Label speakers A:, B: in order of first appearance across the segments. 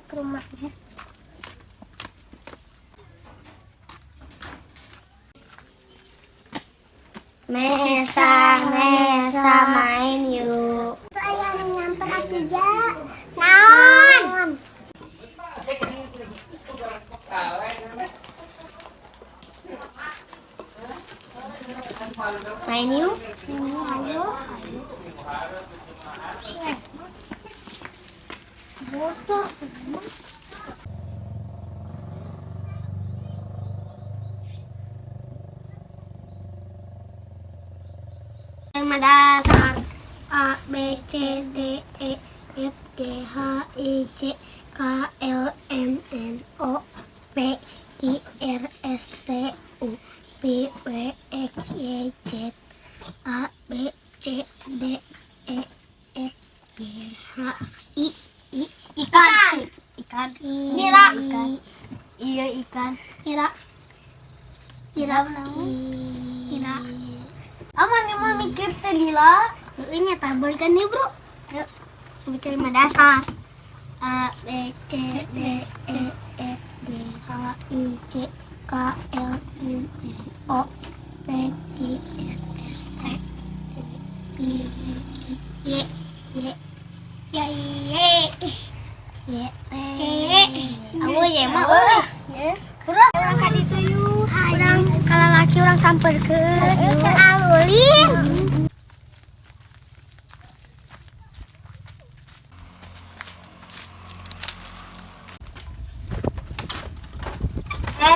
A: ke rumahnya. Mesa, mesa main yuk.
B: Ayah nyamper aku ja. Naon?
A: Main yuk.
B: Ayo. Bocor.
A: Tema dasar A B C D E F G H I J K L M N O P Q R S T U V W X Y Z A B C D E F G H I ikan.
B: Nira.
A: Iya ikan.
B: Nira.
A: Nira. Aman yang mau mikir tadi lah.
B: Ini tabel kan nih bro.
A: Yuk, baca lima dasar. A B C D E F G H I J K L M N O P Q R S T U V W Y
B: Aku ya mah.
A: Yes. Orang kadi tuyul. Orang kalau laki orang samperkeun.
B: Alulin.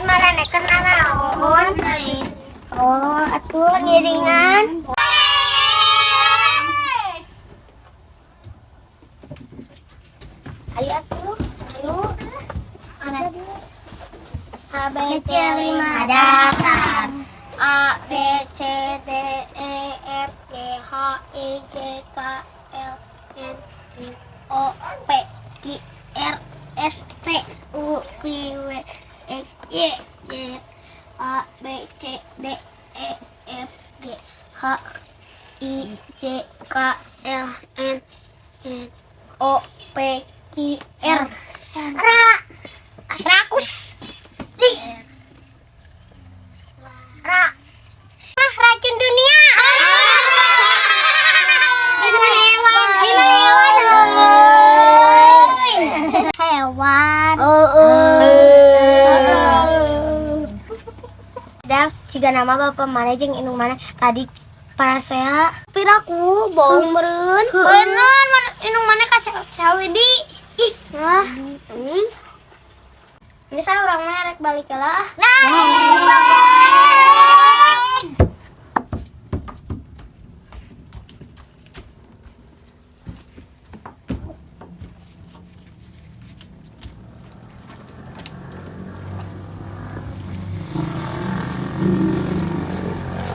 A: Mana neken anaon? Oh, atuh ngiringan. Ayo atuh. Ayo. Ada A B C lima dasar. A B C D E F G H I J K L M N O P Q R S T U V W X Y Z A B C D E F G H I J K L M N O P Q R rakus racun dunia.
B: Hewan.
A: Dan jika nama bapak mana jeung indung mana tadi para saya piraku bau meureun.
B: Bener, indung mana kasih Sawidi.
A: Ih, lah. Ini saya orang merek balik lah.
B: Naik.